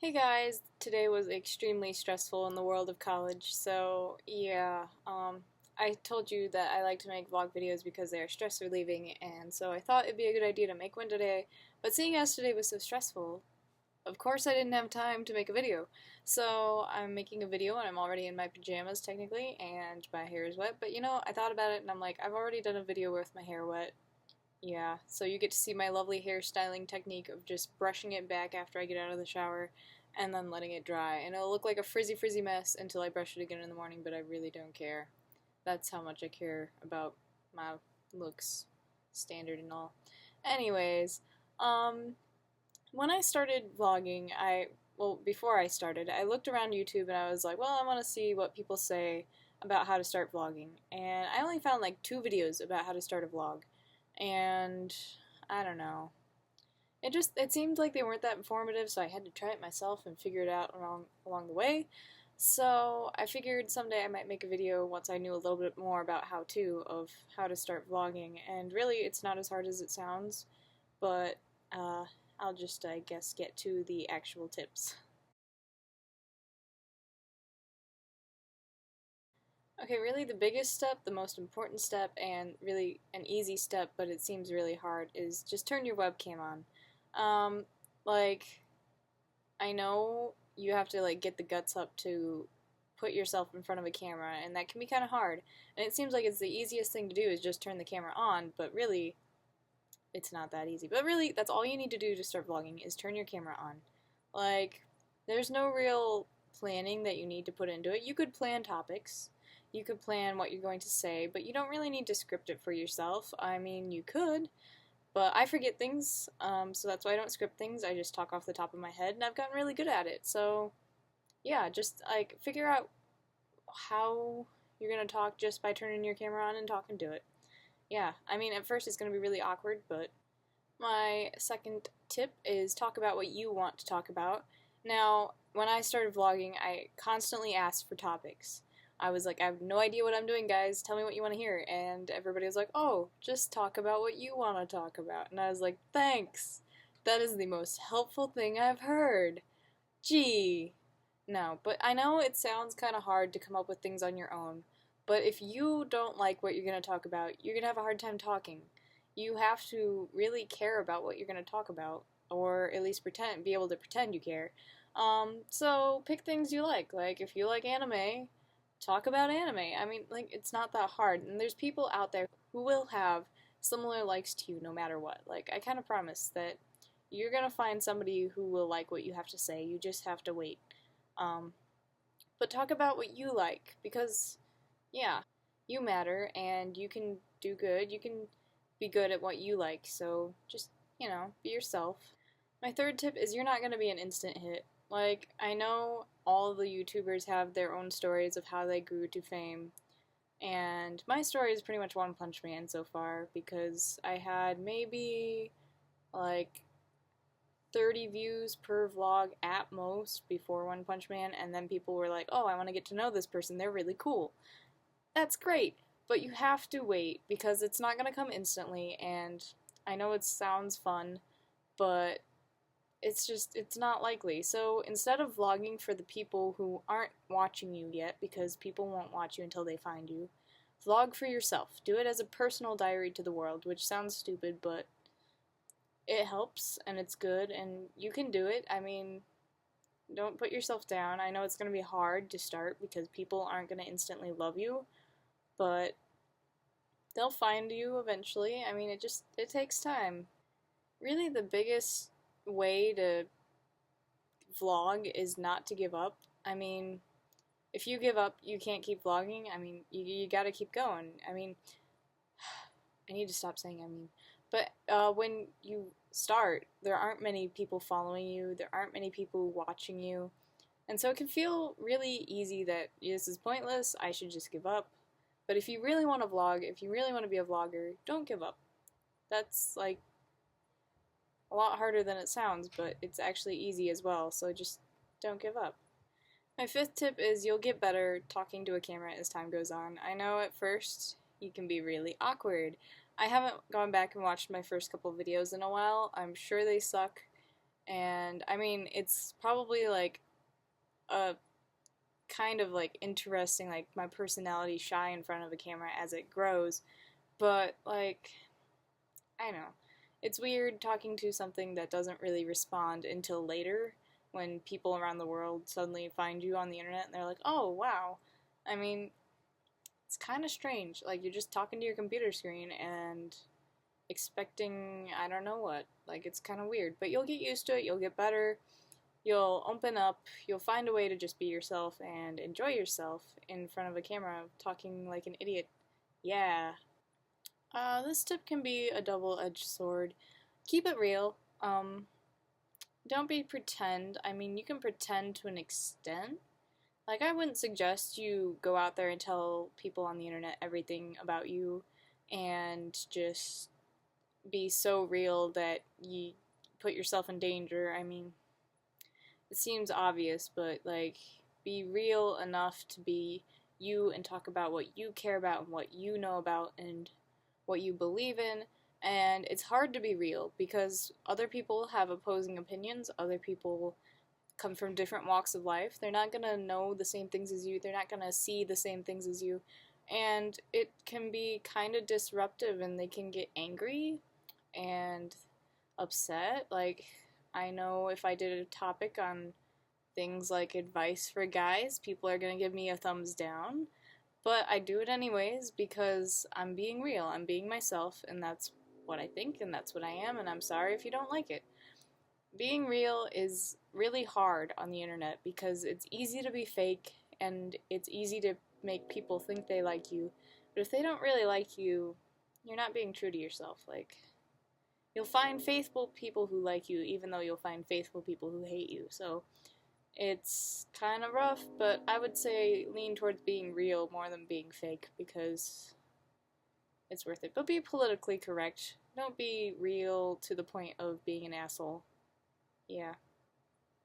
Hey guys, today was extremely stressful in the world of college, so yeah, I told you that I like to make vlog videos because they are stress relieving, and so I thought it'd be a good idea to make one today, but seeing as today was so stressful, of course I didn't have time to make a video. So I'm making a video and I'm already in my pajamas technically, and my hair is wet, but I thought about it and I'm like, I've already done a video with my hair wet. Yeah, so you get to see my lovely hairstyling technique of just brushing it back after I get out of the shower and then letting it dry. And it'll look like a frizzy mess until I brush it again in the morning, but I really don't care. That's how much I care about my looks, standard and all. Anyways, um, when I started vlogging, before I started, I looked around YouTube and I was like, well, I want to see what people say about how to start vlogging. And I only found like 2 videos about how to start a vlog. And I don't know. It seemed like they weren't that informative, so I had to try it myself and figure it out along the way. So I figured someday I might make a video once I knew a little bit more about how to start vlogging. And really, it's not as hard as it sounds, but I'll just, I guess, get to the actual tips. Okay, really the biggest step, the most important step, and really an easy step, but it seems really hard, is just turn your webcam on. Um, like, I know you have to, like, get the guts up to put yourself in front of a camera, and that can be kind of hard. And it seems like it's the easiest thing to do is just turn the camera on, but really, it's not that easy. But really, that's all you need to do to start vlogging is turn your camera on. Like, there's no real planning that you need to put into it. You could plan topics, you could plan what you're going to say, but you don't really need to script it for yourself. I mean, you could, but I forget things, so that's why I don't script things. I just talk off the top of my head, and I've gotten really good at it. So, yeah, just like figure out how you're gonna talk just by turning your camera on and talking to it. Yeah, I mean, at first it's gonna be really awkward, but my second tip is talk about what you want to talk about. Now, when I started vlogging, I constantly asked for topics. I was like, I have no idea what I'm doing, guys. Tell me what you want to hear. And everybody was like, oh, just talk about what you want to talk about. And I was like, thanks. That is the most helpful thing I've heard. Gee. No, but I know it sounds kind of hard to come up with things on your own. But if you don't like what you're going to talk about, you're going to have a hard time talking. You have to really care about what you're going to talk about, or at least be able to pretend you care. So pick things you like. Like, if you like anime, talk about anime. I mean, like, it's not that hard. And there's people out there who will have similar likes to you no matter what. Like, I kind of promise that you're going to find somebody who will like what you have to say. You just have to wait. Um, but talk about what you like, because, yeah, you matter and you can do good. You can be good at what you like, so just, be yourself. My third tip is you're not going to be an instant hit. Like, I know all the YouTubers have their own stories of how they grew to fame, and my story is pretty much One Punch Man so far, because I had maybe, like, 30 views per vlog at most before One Punch Man, and then people were like, oh, I want to get to know this person, they're really cool. That's great, but you have to wait because it's not going to come instantly, and I know it sounds fun, but it's not likely. So instead of vlogging for the people who aren't watching you yet, because people won't watch you until they find you, vlog for yourself. Do it as a personal diary to the world, which sounds stupid, but it helps and it's good and you can do it. I mean, don't put yourself down. I know it's going to be hard to start because people aren't going to instantly love you, but they'll find you eventually. I mean, it takes time. Really, the biggest way to vlog is not to give up. I mean, if you give up, you can't keep vlogging. I mean, you gotta keep going. I mean, I need to stop saying I mean. But when you start, there aren't many people following you, there aren't many people watching you, and so it can feel really easy that this is pointless, I should just give up. But if you really want to vlog, if you really want to be a vlogger, don't give up. That's like a lot harder than it sounds, but it's actually easy as well, so just don't give up. My fifth tip is you'll get better talking to a camera as time goes on. I know at first you can be really awkward. I haven't gone back and watched my first couple videos in a while. I'm sure they suck, And I mean, it's probably like a kind of like interesting, like my personality shy in front of a camera as it grows, but like, I don't know. It's weird talking to something that doesn't really respond until later when people around the world suddenly find you on the internet and they're like, oh, wow. I mean, it's kind of strange. Like, you're just talking to your computer screen and expecting, I don't know what. Like, it's kind of weird. But you'll get used to it, you'll get better, you'll open up, you'll find a way to just be yourself and enjoy yourself in front of a camera talking like an idiot. Yeah. This tip can be a double-edged sword. Keep it real. Don't be pretend. I mean, you can pretend to an extent. Like, I wouldn't suggest you go out there and tell people on the internet everything about you and just be so real that you put yourself in danger. I mean, it seems obvious, but, like, be real enough to be you and talk about what you care about and what you know about and what you believe in. And it's hard to be real because other people have opposing opinions, other people come from different walks of life. They're not going to know the same things as you, they're not going to see the same things as you, and it can be kind of disruptive and they can get angry and upset. Like, I know if I did a topic on things like advice for guys, people are going to give me a thumbs down. But I do it anyways because I'm being real, I'm being myself, and that's what I think, and that's what I am, and I'm sorry if you don't like it. Being real is really hard on the internet because it's easy to be fake, and it's easy to make people think they like you, but if they don't really like you, you're not being true to yourself. Like, you'll find faithful people who like you, even though you'll find faithful people who hate you, so it's kind of rough, but I would say lean towards being real more than being fake because it's worth it. But be politically correct. Don't be real to the point of being an asshole. Yeah.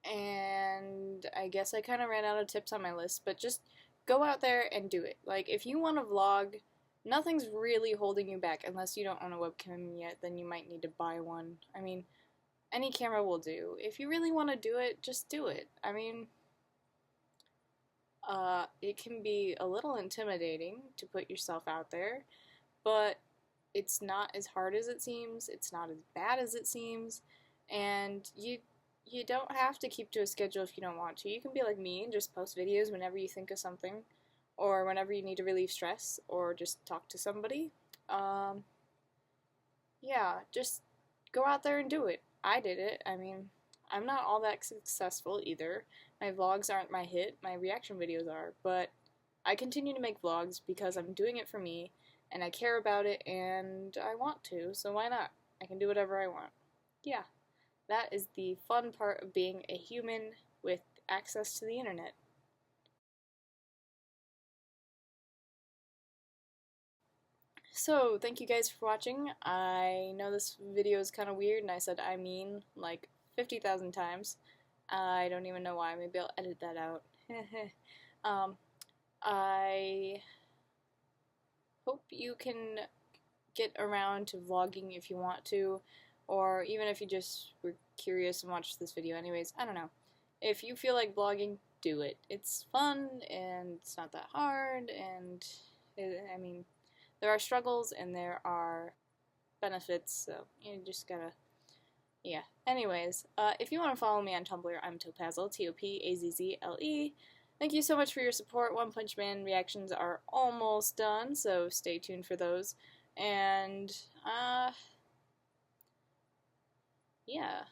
And I guess I kind of ran out of tips on my list, but just go out there and do it. Like, if you want to vlog, nothing's really holding you back unless you don't own a webcam yet, then you might need to buy one. I mean, any camera will do. If you really want to do it, just do it. I mean, it can be a little intimidating to put yourself out there, but it's not as hard as it seems, it's not as bad as it seems, and you don't have to keep to a schedule if you don't want to. You can be like me and just post videos whenever you think of something, or whenever you need to relieve stress, or just talk to somebody. Yeah, just go out there and do it. I did it. I mean, I'm not all that successful either. My vlogs aren't my hit, my reaction videos are, but I continue to make vlogs because I'm doing it for me, and I care about it, and I want to, so why not? I can do whatever I want. Yeah, that is the fun part of being a human with access to the internet. So, thank you guys for watching. I know this video is kind of weird, and I said I mean like 50,000 times. I don't even know why. Maybe I'll edit that out. um, I hope you can get around to vlogging if you want to, or even if you just were curious and watched this video anyways. I don't know. If you feel like vlogging, do it. It's fun, and it's not that hard, and I mean, there are struggles and there are benefits, so you just gotta, yeah. Anyways, if you want to follow me on Tumblr, I'm Topazzle, Topazzle. Thank you so much for your support. One Punch Man reactions are almost done, so stay tuned for those. And, yeah.